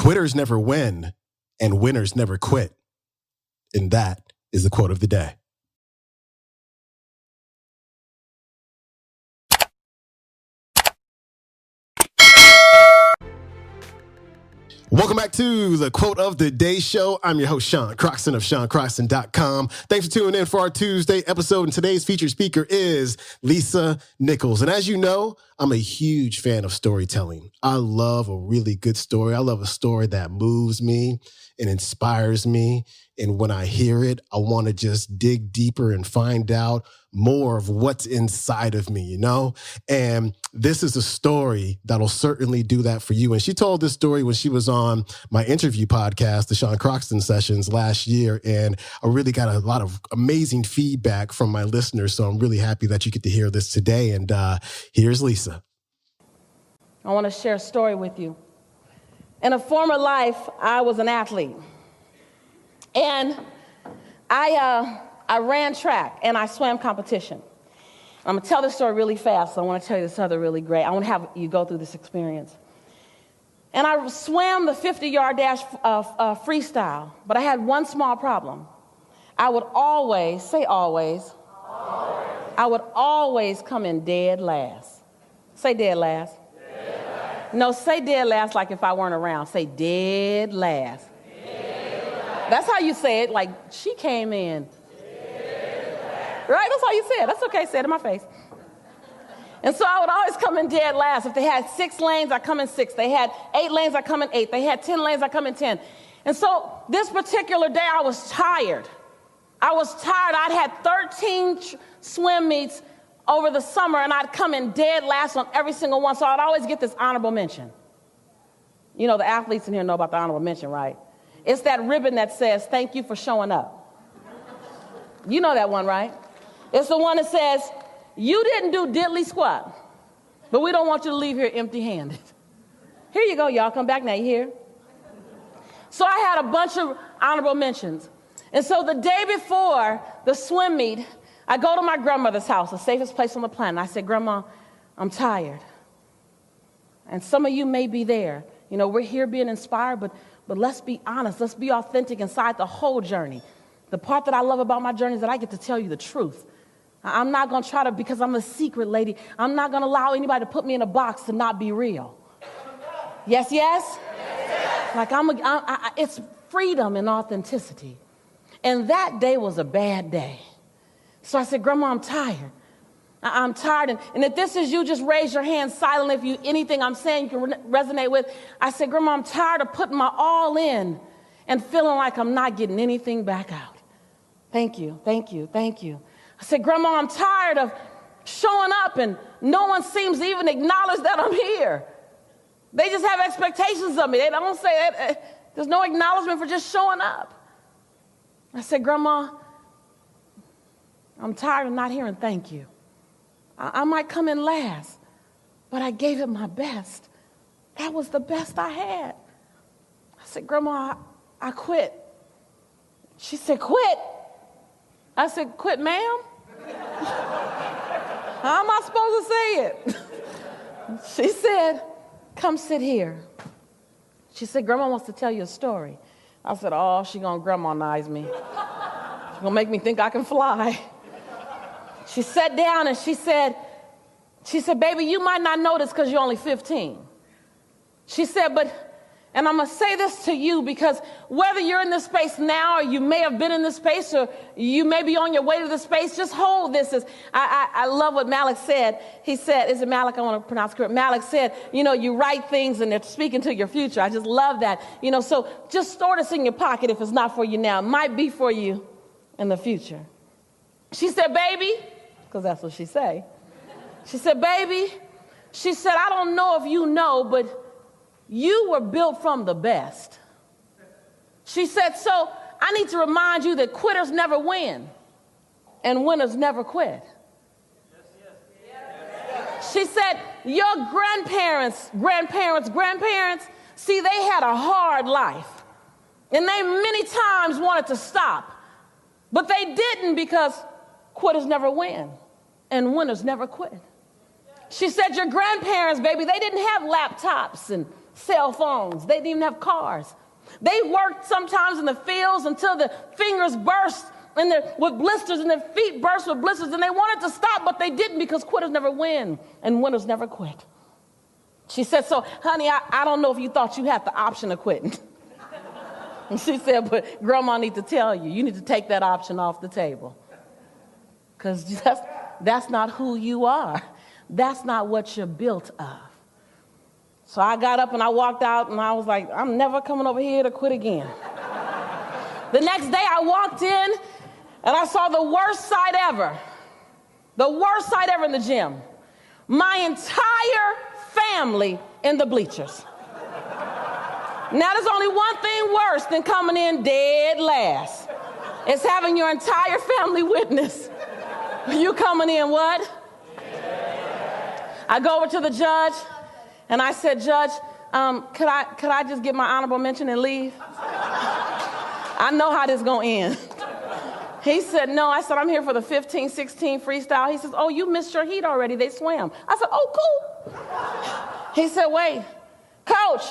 Quitters never win and winners never quit. And that is the quote of the day. Welcome back to the Quote of the Day show. I'm your host, Sean Croxton of SeanCroxton.com. Thanks for tuning in for our Tuesday episode. And today's featured speaker is Lisa Nichols. And as you know, I'm a huge fan of storytelling. I love a really good story. I love a story that moves me and inspires me. And when I hear it, I want to just dig deeper and find out more of what's inside of me, you know? And this is a story that'll certainly do that for you. And she told this story when she was on my interview podcast, the Sean Croxton Sessions last year. And I really got a lot of amazing feedback from my listeners. So I'm really happy that you get to hear this today. And here's Lisa. I want to share a story with you. In a former life, I was an athlete. And I ran track and I swam competition. I'm going to tell this story really fast, so I want to tell you this other really great. I want to have you go through this experience. And I swam the 50-yard dash freestyle, but I had one small problem. I would always, say always, I would always come in dead last. Say dead last. Dead last. No, say dead last like if I weren't around. Say dead last. That's how you say it, like she came in. Right? That's how you say it. That's okay. Say it in my face. And so I would always come in dead last. If they had 6 lanes, I come in 6. They had 8 lanes, I come in 8. They had 10 lanes, I come in 10. And so this particular day, I was tired. I'd had 13 swim meets over the summer, and I'd come in dead last on every single one. So I'd always get this honorable mention. You know, the athletes in here know about the honorable mention, right? It's that ribbon that says, thank you for showing up. You know that one, right? It's the one that says, you didn't do diddly squat, but we don't want you to leave here empty-handed. Here you go, y'all. Come back now. You hear? So I had a bunch of honorable mentions. And so the day before the swim meet, I go to my grandmother's house, the safest place on the planet. I said, Grandma, I'm tired. And some of you may be there. You know, we're here being inspired, but let's be honest. Let's be authentic inside the whole journey. The part that I love about my journey is that I get to tell you the truth. I'm not going to try to, because I'm a secret lady, I'm not going to allow anybody to put me in a box to not be real. Yes, yes? Yes. Like it's freedom and authenticity. And that day was a bad day. So I said, Grandma, I'm tired. I'm tired. And if this is you, just raise your hand silently. If anything I'm saying you can resonate with. I said, Grandma, I'm tired of putting my all in and feeling like I'm not getting anything back out. Thank you, thank you, thank you. I said, Grandma, I'm tired of showing up and no one seems to even acknowledge that I'm here. They just have expectations of me. They don't say that. There's no acknowledgement for just showing up. I said, Grandma, I'm tired of not hearing thank you. I might come in last, but I gave it my best. That was the best I had. I said, Grandma, I quit. She said, quit? I said, quit, ma'am? How am I supposed to say it? She said, come sit here. She said, Grandma wants to tell you a story. I said, oh, she's going to grandma-nize me. She's going to make me think I can fly. She sat down and she said, baby, you might not know this because you're only 15. She said, and I'm going to say this to you because whether you're in this space now or you may have been in this space or you may be on your way to this space, just hold this. I love what Malik said. He said, is it Malik? I want to pronounce it correct. Malik said, you know, you write things and they're speaking to your future. I just love that. You know, so just store this in your pocket if it's not for you now. It might be for you in the future. She said, baby, because that's what she say. She said, baby, she said, I don't know if you know, but you were built from the best. She said, so I need to remind you that quitters never win and winners never quit. She said, your grandparents, see, they had a hard life and they many times wanted to stop, but they didn't because quitters never win and winners never quit. She said, your grandparents, baby, they didn't have laptops and cell phones. They didn't even have cars. They worked sometimes in the fields until the fingers burst with blisters, and their feet burst with blisters, and they wanted to stop, but they didn't, because quitters never win and winners never quit. She said, so, honey, I don't know if you thought you had the option of quitting. And she said, but Grandma need to tell you, you need to take that option off the table. Because that's not who you are. That's not what you're built of. So I got up and I walked out, and I was like, I'm never coming over here to quit again. The next day I walked in and I saw the worst sight ever. The worst sight ever in the gym. My entire family in the bleachers. Now, there's only one thing worse than coming in dead last. It's having your entire family witness. You coming in what? I go over to the judge and I said, Judge, could I just get my honorable mention and leave? I know how this is going to end. He said, no. I said, I'm here for the 15-16 freestyle. He says, oh, you missed your heat already. They swam. I said, oh, cool. He said, wait, Coach,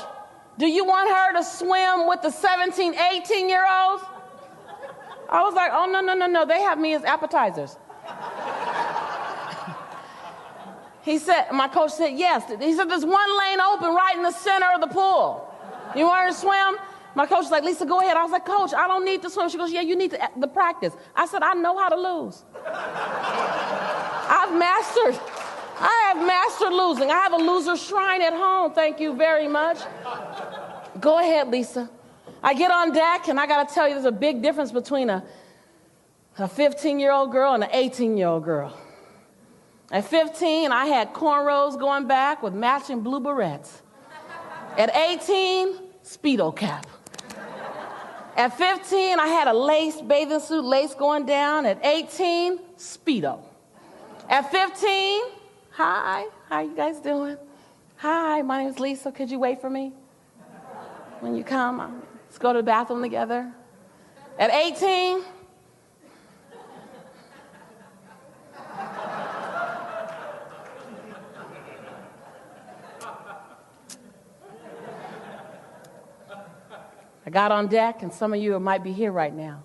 do you want her to swim with the 17, 18-year-olds? I was like, oh, no. They have me as appetizers. He said, my coach said, yes. He said, there's one lane open right in the center of the pool. You want her to swim? My coach was like, Lisa, go ahead. I was like, Coach, I don't need to swim. She goes, yeah, you need the practice. I said, I know how to lose. I have mastered losing. I have a loser shrine at home. Thank you very much. Go ahead, Lisa. I get on deck, and I got to tell you, there's a big difference between a 15-year-old girl and an 18-year-old girl. At 15, I had cornrows going back with matching blue barrettes. At 18, Speedo cap. At 15, I had a lace bathing suit, lace going down. At 18, Speedo. At 15, hi, how you guys doing? Hi, my name is Lisa. Could you wait for me? When you come, let's go to the bathroom together. At 18, I got on deck, and some of you might be here right now.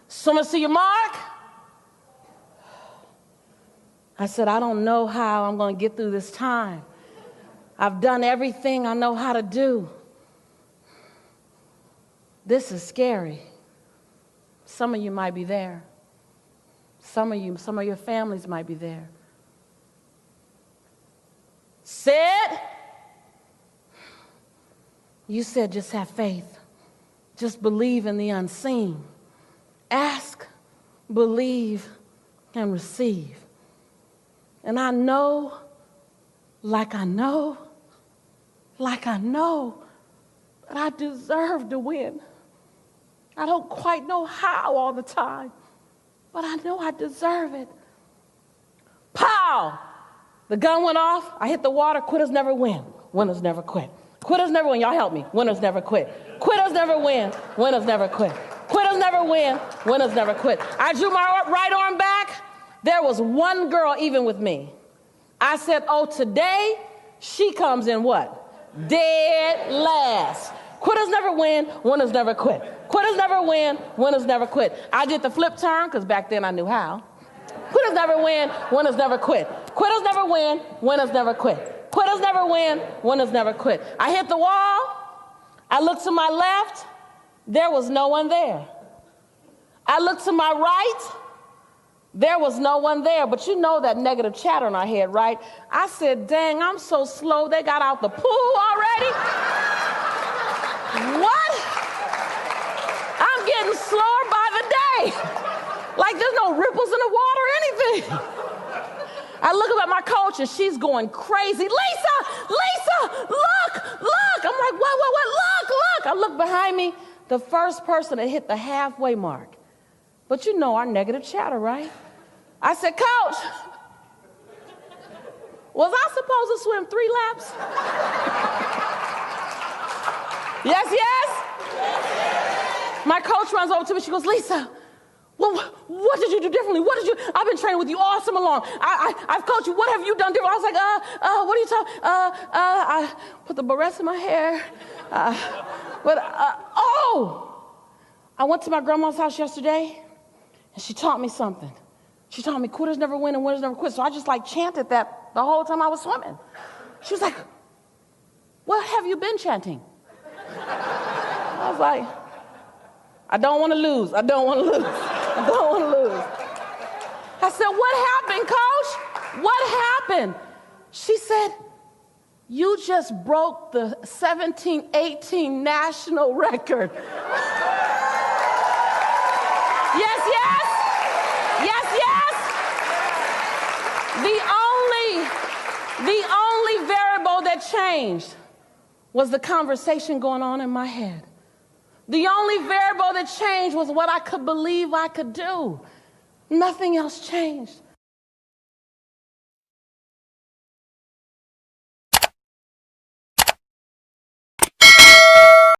Someone see your mark? I said, I don't know how I'm going to get through this time. I've done everything I know how to do. This is scary. Some of you might be there. Some of your families might be there. Sit. You said just have faith. Just believe in the unseen. Ask, believe, and receive. And I know, like I know, that I deserve to win. I don't quite know how all the time, but I know I deserve it. Pow! The gun went off. I hit the water. Quitters never win. Winners never quit. Quitters never win. Y'all help me. Winners never quit. Quitters never win. Winners never quit. Quitters never win. Winners never quit. I drew my right arm back. There was one girl even with me. I said, oh, today she comes in what? Dead last. Quitters never win. Winners never quit. Quitters never win. Winners never quit. I did the flip turn because back then I knew how. Quitters never win. Winners never quit. Quitters never win. Winners never quit. Quitters never win, winners never quit. I hit the wall. I looked to my left. There was no one there. I looked to my right. There was no one there. But you know that negative chatter in our head, right? I said, dang, I'm so slow. They got out the pool already? What? I'm getting slower by the day. Like there's no ripples in the water or anything. I look up at my coach, and she's going crazy. Lisa, look. I'm like, what, look. I look behind me, the first person that hit the halfway mark. But you know our negative chatter, right? I said, Coach, was I supposed to swim 3 laps? Yes? My coach runs over to me. She goes, Lisa, well, what did you do differently? I've been training with you all summer long. I've coached you. What have you done different? I was like, what are you talking? I put the barrettes in my hair. I went to my grandma's house yesterday, and she taught me something. She taught me quitters never win and winners never quit. So I just like chanted that the whole time I was swimming. She was like, what have you been chanting? I was like, I don't want to lose. I don't want to lose. I don't want to lose. I said, what happened, coach? What happened? She said, you just broke the 17-18 national record. Yes, yes. Yes, yes. The only variable that changed was the conversation going on in my head. The only variable that changed was what I could believe I could do. Nothing else changed.